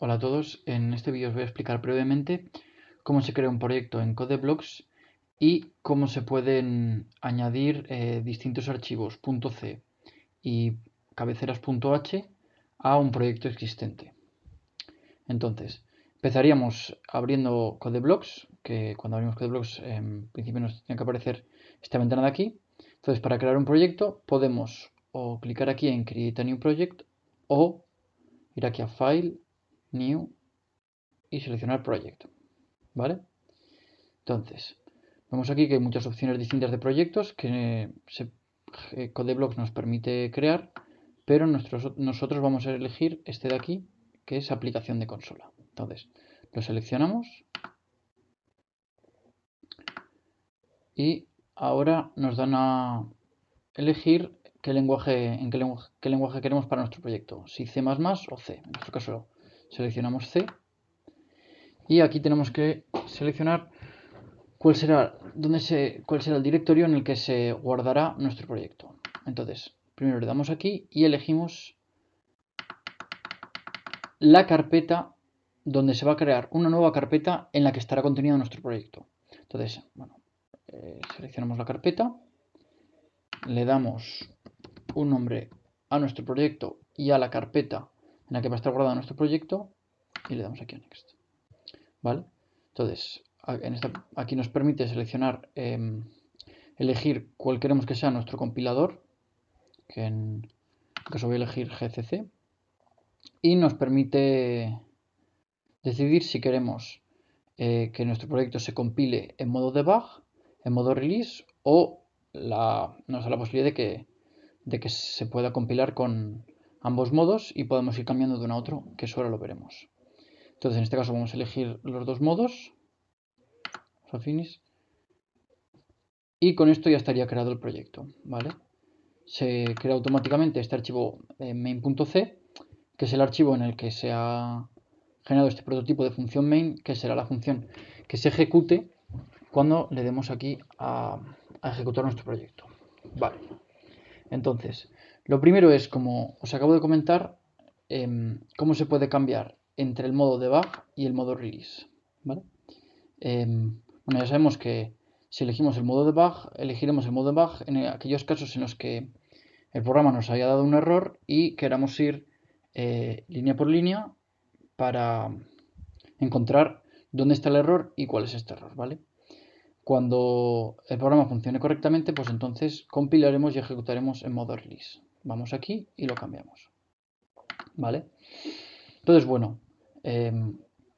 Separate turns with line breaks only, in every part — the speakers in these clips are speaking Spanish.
Hola a todos, en este vídeo os voy a explicar brevemente cómo se crea un proyecto en CodeBlocks y cómo se pueden añadir distintos archivos .c y cabeceras.h a un proyecto existente. Entonces, empezaríamos abriendo CodeBlocks, que cuando abrimos CodeBlocks en principio nos tiene que aparecer esta ventana de aquí. Entonces, para crear un proyecto podemos o clicar aquí en Create a New Project o ir aquí a File, New y seleccionar Project, ¿vale? Entonces, vemos aquí que hay muchas opciones distintas de proyectos que CodeBlocks nos permite crear, pero nosotros vamos a elegir este de aquí, que es aplicación de consola. Entonces, lo seleccionamos y ahora nos dan a elegir qué lenguaje queremos para nuestro proyecto, si C++ o C. En nuestro caso seleccionamos C y aquí tenemos que seleccionar cuál será el directorio en el que se guardará nuestro proyecto. Entonces, primero le damos aquí y elegimos la carpeta donde se va a crear una nueva carpeta en la que estará contenido nuestro proyecto. Entonces, bueno, seleccionamos la carpeta, le damos un nombre a nuestro proyecto y a la carpeta en la que va a estar guardado nuestro proyecto y le damos aquí a Next. ¿Vale? Entonces, aquí nos permite seleccionar, elegir cuál queremos que sea nuestro compilador, que en este caso voy a elegir GCC, y nos permite decidir si queremos que nuestro proyecto se compile en modo debug, en modo release o nos da la posibilidad de que se pueda compilar con ambos modos y podemos ir cambiando de uno a otro, que eso ahora lo veremos. Entonces en este caso vamos a elegir los dos modos, finish, y con esto ya estaría creado el proyecto, ¿vale? Se crea automáticamente este archivo main.c, que es el archivo en el que se ha generado este prototipo de función main, que será la función que se ejecute cuando le demos aquí a ejecutar nuestro proyecto. Vale. Entonces, lo primero es, como os acabo de comentar, cómo se puede cambiar entre el modo debug y el modo release. ¿Vale? Bueno, ya sabemos que si elegimos el modo debug, elegiremos el modo debug en aquellos casos en los que el programa nos haya dado un error y queramos ir línea por línea para encontrar dónde está el error y cuál es este error, ¿vale? Cuando el programa funcione correctamente, pues entonces compilaremos y ejecutaremos en modo release. Vamos aquí y lo cambiamos, ¿vale? Entonces, bueno,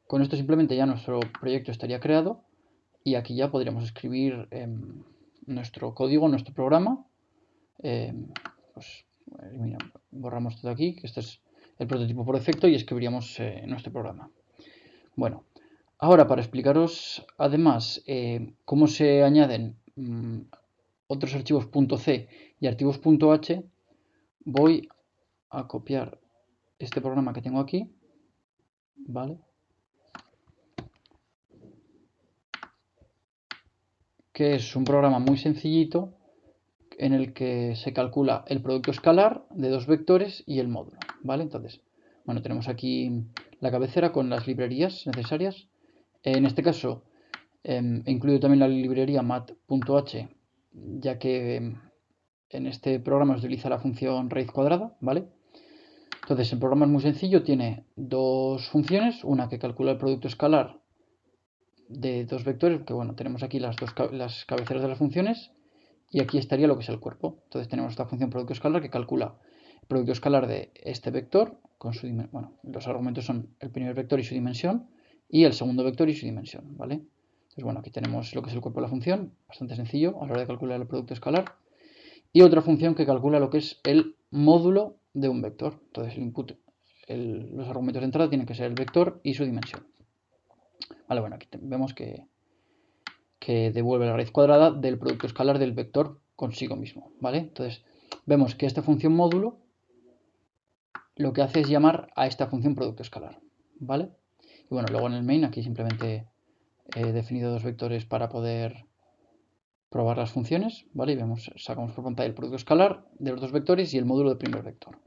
con esto simplemente ya nuestro proyecto estaría creado y aquí ya podríamos escribir nuestro código, nuestro programa. Pues borramos todo aquí, que este es el prototipo por defecto, y escribiríamos nuestro programa. Bueno, ahora para explicaros además cómo se añaden otros archivos .c y archivos .h, voy a copiar este programa que tengo aquí, ¿vale? Que es un programa muy sencillito en el que se calcula el producto escalar de dos vectores y el módulo, ¿vale? Entonces, bueno, tenemos aquí la cabecera con las librerías necesarias. En este caso, he incluido también la librería mat.h, ya que en este programa se utiliza la función raíz cuadrada, ¿vale? Entonces, el programa es muy sencillo, tiene dos funciones, una que calcula el producto escalar de dos vectores, que bueno, tenemos aquí las cabeceras de las funciones, y aquí estaría lo que es el cuerpo. Entonces tenemos esta función producto escalar que calcula el producto escalar de este vector con su dimensión. Bueno, los argumentos son el primer vector y su dimensión y el segundo vector y su dimensión, ¿vale? Entonces, bueno, aquí tenemos lo que es el cuerpo de la función, bastante sencillo a la hora de calcular el producto escalar. Y otra función que calcula lo que es el módulo de un vector. Entonces, el input, los argumentos de entrada tienen que ser el vector y su dimensión. Vale, bueno, aquí vemos que devuelve la raíz cuadrada del producto escalar del vector consigo mismo, ¿vale? Entonces, vemos que esta función módulo lo que hace es llamar a esta función producto escalar, ¿vale? Y bueno, luego en el main aquí simplemente he definido dos vectores para poder probar las funciones, ¿vale? Y vemos, sacamos por pantalla el producto escalar de los dos vectores y el módulo del primer vector,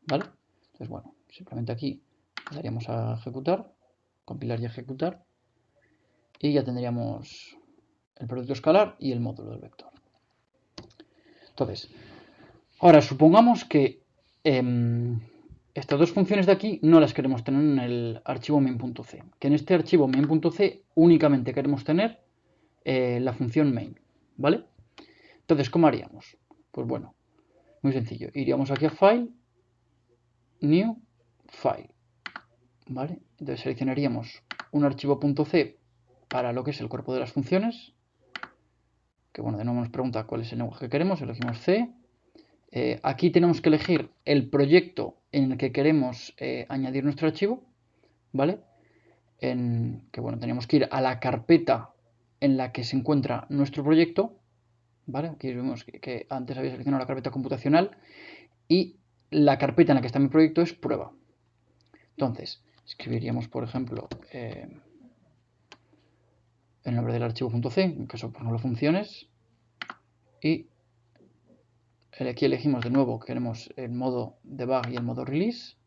¿vale? Entonces, bueno, simplemente aquí Le daríamos a ejecutar, compilar y ejecutar. Y ya tendríamos el producto escalar y el módulo del vector. Entonces, ahora supongamos que estas dos funciones de aquí no las queremos tener en el archivo main.c. Que en este archivo main.c únicamente queremos tener la función main, ¿vale? Entonces, ¿cómo haríamos? Pues bueno, muy sencillo. Iríamos aquí a File, New, File, ¿vale? Entonces seleccionaríamos un archivo .c para lo que es el cuerpo de las funciones, que bueno, de nuevo nos pregunta cuál es el lenguaje que queremos, elegimos C. Aquí tenemos que elegir el proyecto en el que queremos añadir nuestro archivo, ¿vale? Que bueno, tenemos que ir a la carpeta en la que se encuentra nuestro proyecto, ¿vale? Aquí vemos que antes había seleccionado la carpeta computacional y la carpeta en la que está mi proyecto es prueba. Entonces, escribiríamos, por ejemplo, el nombre del archivo .c, en caso, por ejemplo, funciones, y aquí elegimos de nuevo, queremos el modo debug y el modo release,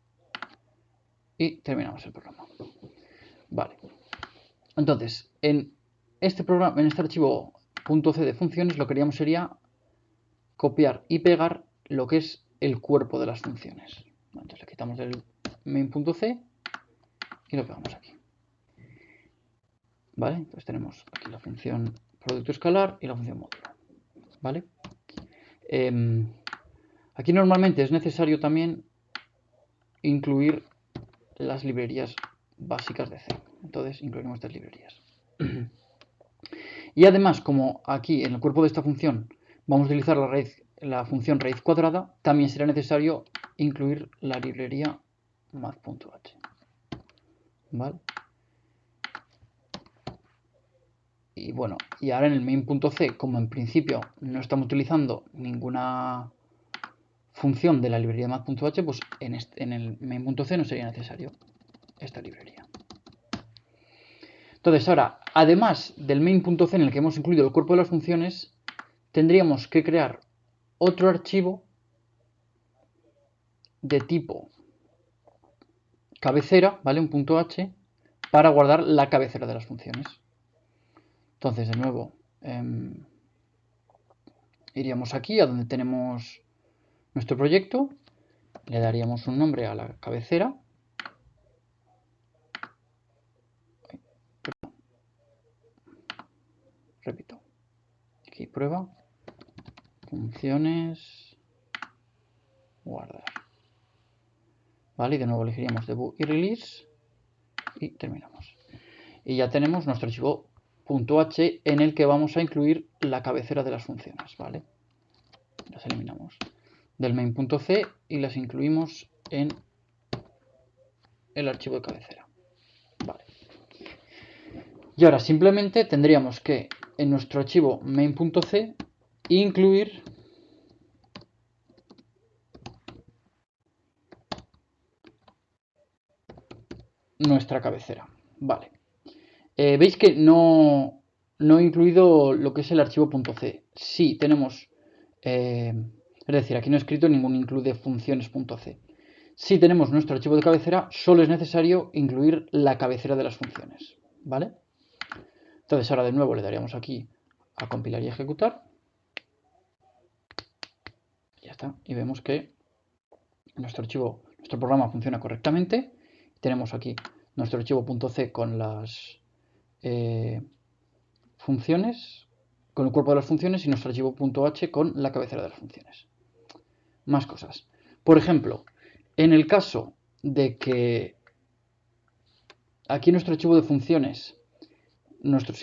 y terminamos el programa. Vale. Entonces, en este programa, en este archivo .c de funciones, lo que haríamos sería copiar y pegar lo que es el cuerpo de las funciones. Entonces le quitamos del main.c y lo pegamos aquí. ¿Vale? Entonces tenemos aquí la función producto escalar y la función módulo. ¿Vale? Aquí normalmente es necesario también incluir las librerías básicas de C. Entonces incluiremos estas librerías. Y además, como aquí en el cuerpo de esta función vamos a utilizar la función raíz cuadrada, también será necesario incluir la librería math.h. ¿Vale? Y bueno, y ahora en el main.c, como en principio no estamos utilizando ninguna función de la librería math.h, pues en el main.c no sería necesario esta librería. Entonces ahora, además del main.c en el que hemos incluido el cuerpo de las funciones, tendríamos que crear otro archivo de tipo cabecera, ¿vale? Un .h, para guardar la cabecera de las funciones. Entonces, de nuevo, iríamos aquí a donde tenemos nuestro proyecto, le daríamos un nombre a la cabecera. Repito, aquí prueba, funciones, guardar. ¿Vale? Y de nuevo elegiríamos debug y release y terminamos. Y ya tenemos nuestro archivo .h en el que vamos a incluir la cabecera de las funciones, ¿vale? Las eliminamos del main.c y las incluimos en el archivo de cabecera. Vale. Y ahora simplemente tendríamos que en nuestro archivo main.c incluir nuestra cabecera. Vale. Veis que no he incluido lo que es el archivo .c. Sí, tenemos... es decir, aquí no he escrito ningún include funciones.c. Si tenemos nuestro archivo de cabecera, solo es necesario incluir la cabecera de las funciones. ¿Vale? Entonces ahora de nuevo le daríamos aquí a compilar y ejecutar. Ya está. Y vemos que nuestro programa funciona correctamente. Tenemos aquí nuestro archivo .c con las funciones, con el cuerpo de las funciones, y nuestro archivo .h con la cabecera de las funciones. Más cosas. Por ejemplo, en el caso de que aquí nuestro archivo de funciones, nuestro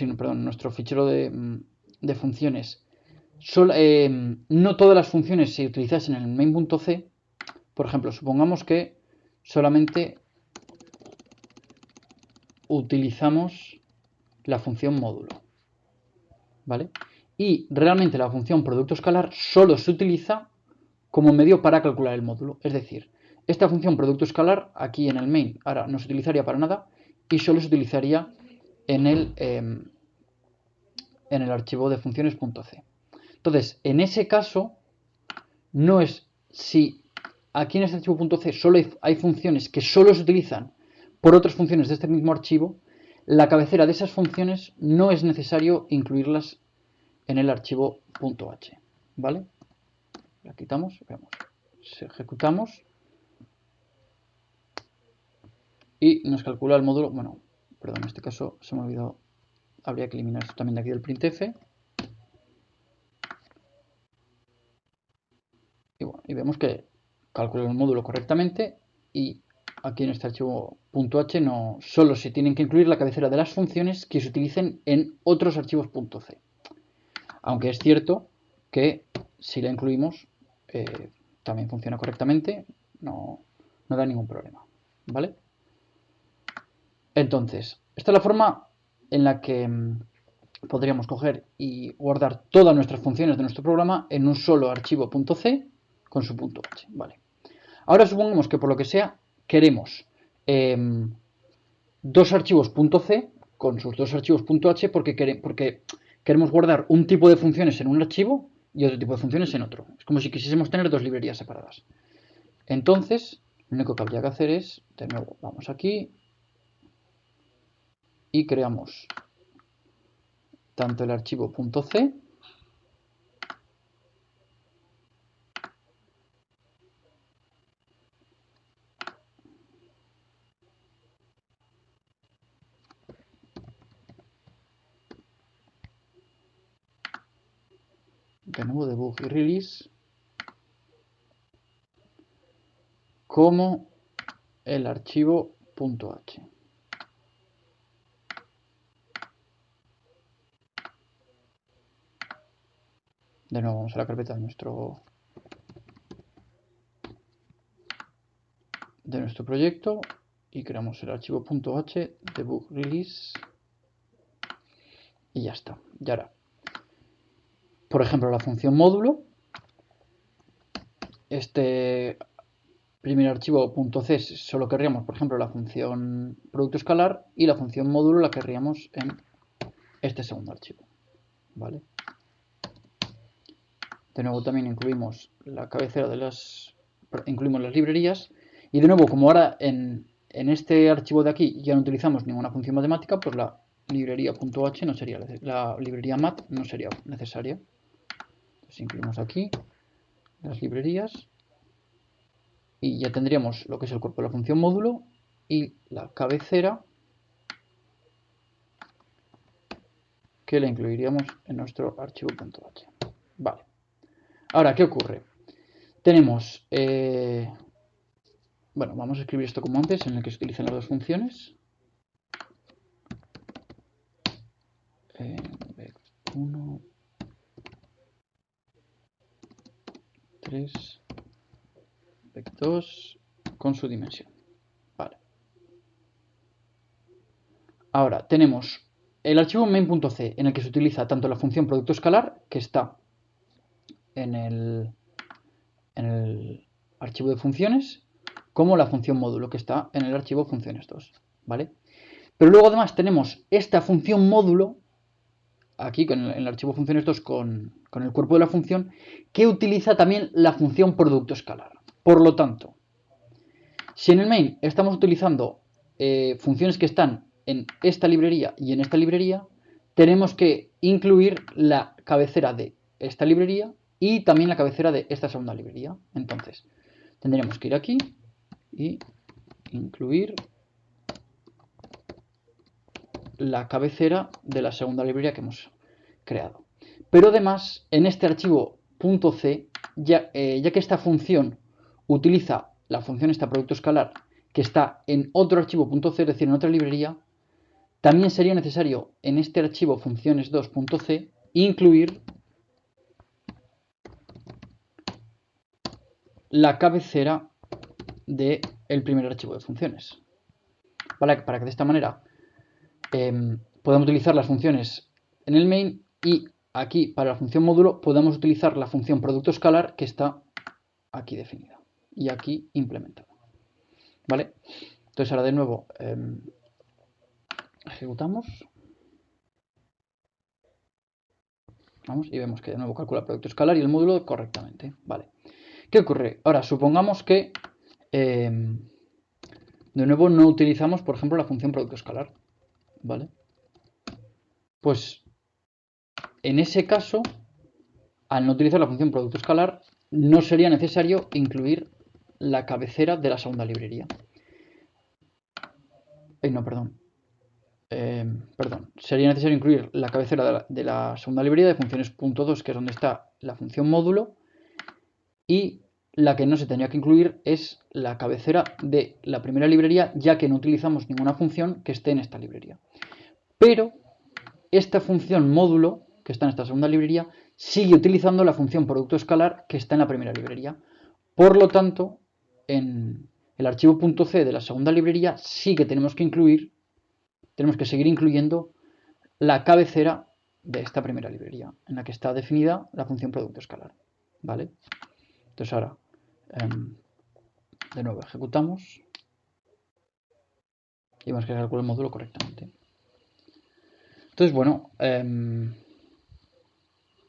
fichero de funciones, no todas las funciones se utilizasen en el main.c. Por ejemplo, supongamos que solamente utilizamos la función módulo, ¿vale? Y realmente la función producto escalar solo se utiliza como medio para calcular el módulo. Es decir, esta función producto escalar aquí en el main ahora no se utilizaría para nada y solo se utilizaría en el archivo de funciones.c. Entonces, en ese caso, no es si aquí en este archivo .c solo hay funciones que solo se utilizan por otras funciones de este mismo archivo, la cabecera de esas funciones no es necesario incluirlas en el archivo .h, ¿vale? La quitamos, veamos, ejecutamos y nos calcula el módulo, bueno, perdón, en este caso se me ha olvidado, habría que eliminar esto también de aquí del printf. Y, bueno, y vemos que calcula el módulo correctamente y aquí en este archivo .h no solo se tienen que incluir la cabecera de las funciones que se utilicen en otros archivos .c. Aunque es cierto que si la incluimos también funciona correctamente, no da ningún problema, ¿vale? Entonces, esta es la forma en la que podríamos coger y guardar todas nuestras funciones de nuestro programa en un solo archivo .c con su .h, ¿vale? Ahora supongamos que por lo que sea queremos dos archivos .c con sus dos archivos .h porque queremos guardar un tipo de funciones en un archivo y otro tipo de funciones en otro. Es como si quisiésemos tener dos librerías separadas. Entonces, lo único que habría que hacer es, de nuevo, vamos aquí y creamos tanto el archivo .c de nuevo debug y release como el archivo .h. De nuevo vamos a la carpeta de nuestro proyecto y creamos el archivo .h debug release y ya está. Y ahora, por ejemplo, la función módulo, este primer archivo .c solo querríamos, por ejemplo, la función producto escalar y la función módulo la querríamos en este segundo archivo, ¿vale? De nuevo también incluimos la cabecera incluimos las librerías y de nuevo, como ahora en este archivo de aquí ya no utilizamos ninguna función matemática, pues la librería .h no sería, la librería mat no sería necesaria. Entonces incluimos aquí las librerías y ya tendríamos lo que es el cuerpo de la función módulo y la cabecera que la incluiríamos en nuestro archivo .h. Vale. Ahora, ¿qué ocurre? Tenemos, bueno, vamos a escribir esto como antes, en el que se utilizan las dos funciones. 1, 3, vec2 con su dimensión. Vale. Ahora tenemos el archivo main.c en el que se utiliza tanto la función producto escalar, que está en el archivo de funciones, como la función módulo, que está en el archivo funciones2. ¿Vale? Pero luego además tenemos esta función módulo, aquí con el archivo funciones2 con el cuerpo de la función, que utiliza también la función producto escalar. Por lo tanto, si en el main estamos utilizando funciones que están en esta librería y en esta librería, tenemos que incluir la cabecera de esta librería y también la cabecera de esta segunda librería. Entonces, tendremos que ir aquí y incluir la cabecera de la segunda librería que hemos creado. Pero además, en este archivo .c, ya que esta función utiliza la función esta producto escalar que está en otro archivo .c, es decir, en otra librería, también sería necesario en este archivo funciones2.c incluir la cabecera del primer archivo de funciones. ¿Vale? Para que de esta manera podamos utilizar las funciones en el main y aquí para la función módulo podamos utilizar la función producto escalar que está aquí definida y aquí implementada. ¿Vale? Entonces ahora de nuevo ejecutamos. Vamos y vemos que de nuevo calcula el producto escalar y el módulo correctamente. Vale. ¿Qué ocurre? Ahora supongamos que de nuevo no utilizamos, por ejemplo, la función producto escalar, ¿vale? Pues en ese caso, al no utilizar la función producto escalar, no sería necesario incluir la cabecera de la segunda librería. No, perdón. Perdón. Sería necesario incluir la cabecera de la segunda librería de funciones.2, que es donde está la función módulo, y la que no se tendría que incluir es la cabecera de la primera librería, ya que no utilizamos ninguna función que esté en esta librería. Pero esta función módulo, que está en esta segunda librería, sigue utilizando la función producto escalar que está en la primera librería. Por lo tanto, en el archivo .c de la segunda librería sí que tenemos que seguir incluyendo la cabecera de esta primera librería, en la que está definida la función producto escalar. ¿Vale? Entonces ahora, de nuevo ejecutamos y vemos que calcula el módulo correctamente. Entonces, bueno,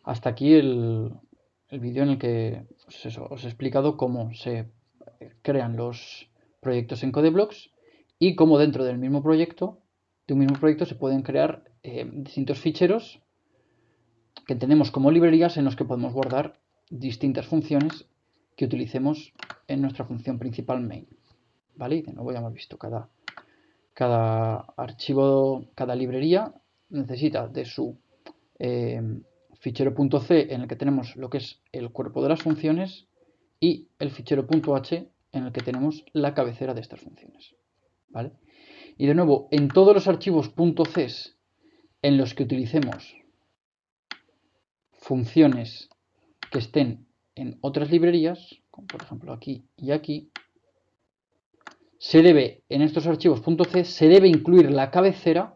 hasta aquí el vídeo en el que os he explicado cómo se crean los proyectos en Codeblocks y cómo dentro del mismo proyecto, se pueden crear distintos ficheros que entendemos como librerías en los que podemos guardar distintas funciones que utilicemos en nuestra función principal main. ¿Vale? Y de nuevo ya hemos visto cada archivo, cada librería necesita de su fichero .c en el que tenemos lo que es el cuerpo de las funciones y el fichero .h en el que tenemos la cabecera de estas funciones. ¿Vale? Y de nuevo, en todos los archivos .c en los que utilicemos funciones que estén en otras librerías, como por ejemplo aquí y aquí, en estos archivos .c se debe incluir la cabecera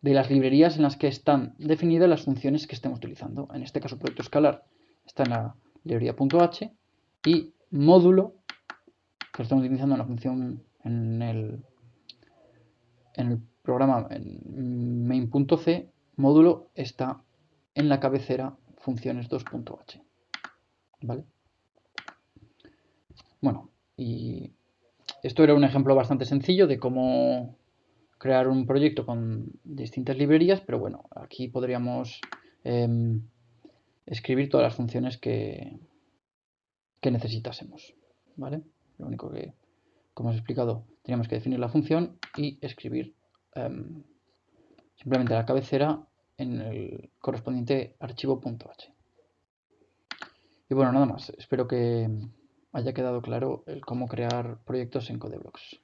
de las librerías en las que están definidas las funciones que estemos utilizando. En este caso, proyecto escalar está en la librería .h y módulo, que estamos utilizando en la función en el programa en main.c, módulo está en la cabecera funciones 2.h. ¿Vale? Bueno, y esto era un ejemplo bastante sencillo de cómo crear un proyecto con distintas librerías, pero bueno, aquí podríamos escribir todas las funciones que necesitásemos, ¿vale? Lo único que, como os he explicado, teníamos que definir la función y escribir simplemente la cabecera en el correspondiente archivo .h. Y bueno, nada más. Espero que haya quedado claro el cómo crear proyectos en Codeblocks.